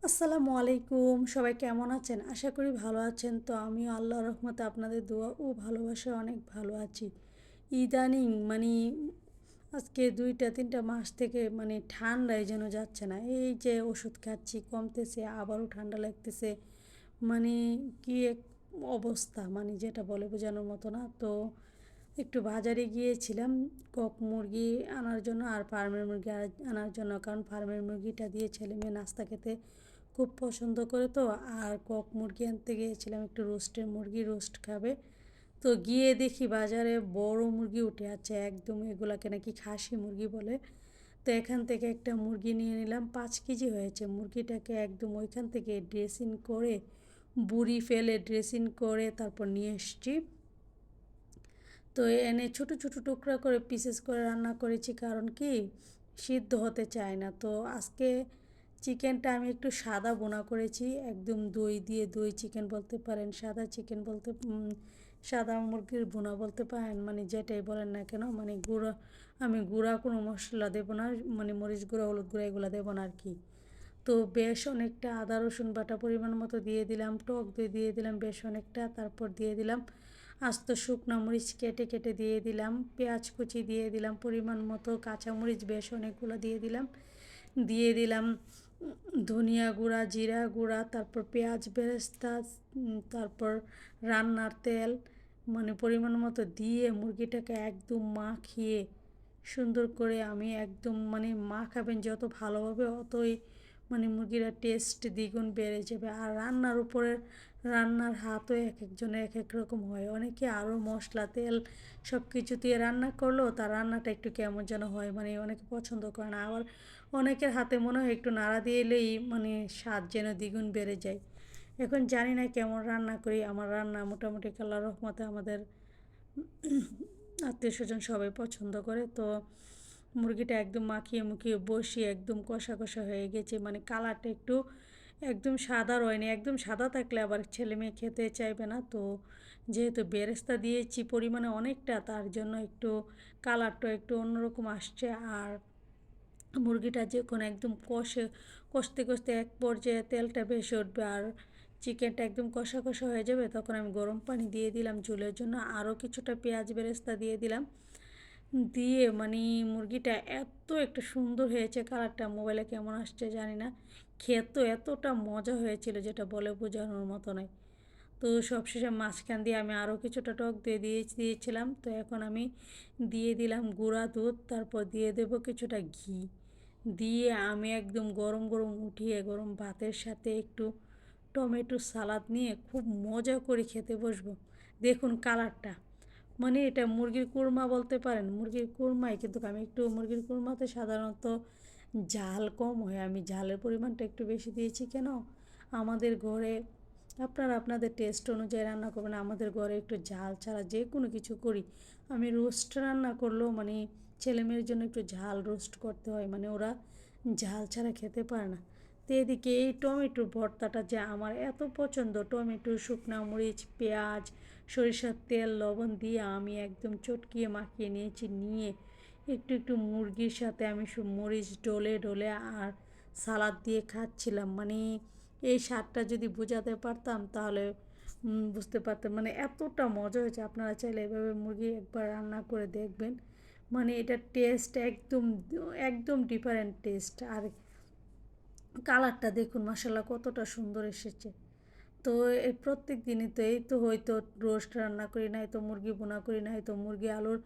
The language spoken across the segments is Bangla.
আসসালামু আলাইকুম, সবাই কেমন আছেন? আশা করি ভালো আছেন। তো আমিও আল্লাহর রহমতে আপনাদের দোয়া ও ভালোবাসায় অনেক ভালো আছি। ইদানিং আজকে ২টা ৩টা মাস থেকে ঠান্ডায় যেন যাচ্ছে না। এই যে ওষুধ খাচ্ছি কমতেছে, আবারও ঠান্ডা লাগতেছে। মানে কি এক অবস্থা, যেটা বলে বোঝানোর মতো না। তো একটু বাজারে গিয়েছিলাম কক মুরগি আনার জন্য আর ফার্মের মুরগি আনার জন্য, কারণ ফার্মের মুরগিটা দিয়ে ছেলে মেয়ে নাস্তা খেতে খুব পছন্দ করে। তো আর কক মুরগি আনতে গিয়েছিলাম, একটু রোস্টের মুরগি রোস্ট খাবে। তো গিয়ে দেখি বাজারে বড় মুরগি উঠে আছে একদম, এগুলাকে নাকি খাসি মুরগি বলে। তো এখান থেকে একটা মুরগি নিয়ে নিলাম, 5 কেজি হয়েছে মুরগিটাকে। একদম ওইখান থেকে ড্রেসিং করে, বুড়ি ফেলে ড্রেসিং করে তারপর নিয়ে এসছি। তো এনে ছোট ছোট টুকরা করে পিসেস করে রান্না করেছি, কারণ কি সিদ্ধ হতে চায় না। তো আজকে চিকেনটা আমি একটু সাদা বোনা করেছি, একদম দই দিয়ে, দই চিকেন বলতে পারেন, সাদা চিকেন বলতে সাদা মুরগির বোনা বলতে পারেন, যেটাই বলেন না কেন। আমি গুঁড়া কোনো মশলা দেবো না, মরিচ গুঁড়া হলুদ গুঁড়া এগুলো দেবো না আর কি। তো বেশ অনেকটা আদা রসুন বাটা পরিমাণ মতো দিয়ে দিলাম, টক দই দিয়ে দিলাম বেশ অনেকটা, তারপর দিয়ে দিলাম আস্ত শুকনো মরিচ কেটে কেটে দিয়ে দিলাম, পেঁয়াজ কুচি দিয়ে দিলাম পরিমাণ মতো, কাঁচামরিচ বেশ অনেকগুলো দিয়ে দিলাম, দিয়ে দিলাম ধনিয়া গুঁড়া, জিরা গুঁড়া, তারপর পেঁয়াজ বেরেস্তা, তারপর রান্নার তেল, পরিমাণ মতো দিয়ে মুরগিটাকে একদম মাখিয়ে সুন্দর করে আমি একদম মাখাবেন যত ভালোভাবে, অতই মুরগিরা টেস্ট দ্বিগুণ বেড়ে যাবে। আর রান্নার উপরে রান্নার হাতও এক একজনের এক এক রকম হয়। অনেকে আরও মশলা তেল সব কিছু দিয়ে রান্না করলেও তার রান্নাটা একটু কেমন যেন হয়, অনেকে পছন্দ করে না। আবার অনেকের হাতে মনে হয় একটু নাড়া দিয়ে এলেই স্বাদ যেন দ্বিগুণ বেড়ে যায়। এখন জানি না কেমন রান্না করি, আমার রান্না মোটামুটি আল্লাহর রহমতে আমাদের আত্মীয় স্বজন সবাই পছন্দ করে। তো মুরগিটা একদম মাখিয়ে মুখিয়ে বসিয়ে একদম কষা কষা হয়ে গেছে, কালারটা একটু একদম সাদা রয়নি। একদম সাদা থাকলে আবার ছেলে মেয়ে খেতে চাইবে না। তো যেহেতু বেরেস্তা দিয়েছি পরিমাণে অনেকটা, তার জন্য একটু কালারটা একটু অন্যরকম আসছে। আর মুরগিটা যখন একদম কষতে কষতে এক পর্যায়ে তেলটা ভেসে উঠবে আর চিকেনটা একদম কষা কষা হয়ে যাবে, তখন আমি গরম পানি দিয়ে দিলাম ঝোলের জন্য, আরও কিছুটা পেঁয়াজ বেরেস্তা দিয়ে দিলাম। দিয়ে মুরগিটা এত একটা সুন্দর হয়েছে, কালারটা মোবাইলে কেমন আসছে জানি না, খেতে এতটা মজা হয়েছিল যেটা বলে বোঝানোর মতো নয়। তো সবশেষে মাঝখান দিয়ে আমি আরও কিছুটা টক দিয়েছিলাম। তো এখন আমি দিয়ে দিলাম গুঁড়া দুধ, তারপর দিয়ে দেবো কিছুটা ঘি, দিয়ে আমি একদম গরম গরম উঠিয়ে গরম ভাতের সাথে একটু টমেটো সালাদ নিয়ে খুব মজা করে খেতে বসবো। দেখুন কালারটা, এটা মুরগির কুরমা বলতে পারেন, মুরগির কুরমাই, কিন্তু আমি একটু মুরগির কুরমাতে সাধারণত ঝাল কম হয়, আমি ঝালের পরিমাণটা একটু বেশি দিয়েছি। কেন আমাদের ঘরে, আপনারা আপনাদের টেস্ট অনুযায়ী রান্না করবেন, আমাদের ঘরে একটু ঝাল ছাড়া যে কোনো কিছু করি। আমি রোস্ট রান্না করলেও ছেলেমেয়ের জন্য একটু ঝাল রোস্ট করতে হয়, ওরা ঝাল ছাড়া খেতে পারে না। তো এদিকে এই টমেটোর ভর্তাটা যে আমার এত পছন্দ, টমেটো, শুকনো মরিচ, পেঁয়াজ, সরিষার তেল, লবণ দিয়ে আমি একদম চটকিয়ে মাখিয়ে নিয়েছি, নিয়ে একটু একটু মুরগির সাথে আমি মরিচ ডলে ডলে আর সালাদ দিয়ে খাচ্ছিলাম। এই স্বাদটা যদি বোঝাতে পারতাম তাহলে বুঝতে পারতাম, এতটা মজা হয়েছে। আপনারা চাইলে এভাবে মুরগি একবার রান্না করে দেখবেন, এটার টেস্ট একদম একদম ডিফারেন্ট টেস্ট। আর কালারটা দেখুন মাশাল্লাহ কতটা সুন্দর এসেছে। তো এই প্রত্যেক দিনই তো এই তো হয়তো রোস্ট রান্না করি, নাই তো মুরগি বোনা করি, নাই তো মুরগি আলুর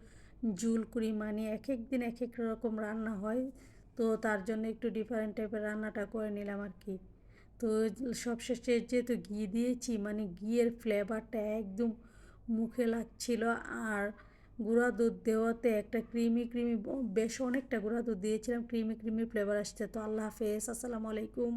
ঝুল করি, এক এক দিন এক এক রকম রান্না হয়। তো তার জন্য একটু ডিফারেন্ট টাইপের রান্নাটা করে নিলাম আর কি। তো সবশেষে যেহেতু ঘি দিয়েছি, ঘিয়ের ফ্লেভারটা একদম মুখে লাগছিল। আর গুঁড়া দুধ দেওয়াতে একটা ক্রিমি ক্রিমি, বেশ অনেকটা গুঁড়া দুধ দিয়েছিলাম, ক্রিমি ক্রিমি ফ্লেভার আসছে। তো আল্লাহ হাফেজ, আসসালামু আলাইকুম।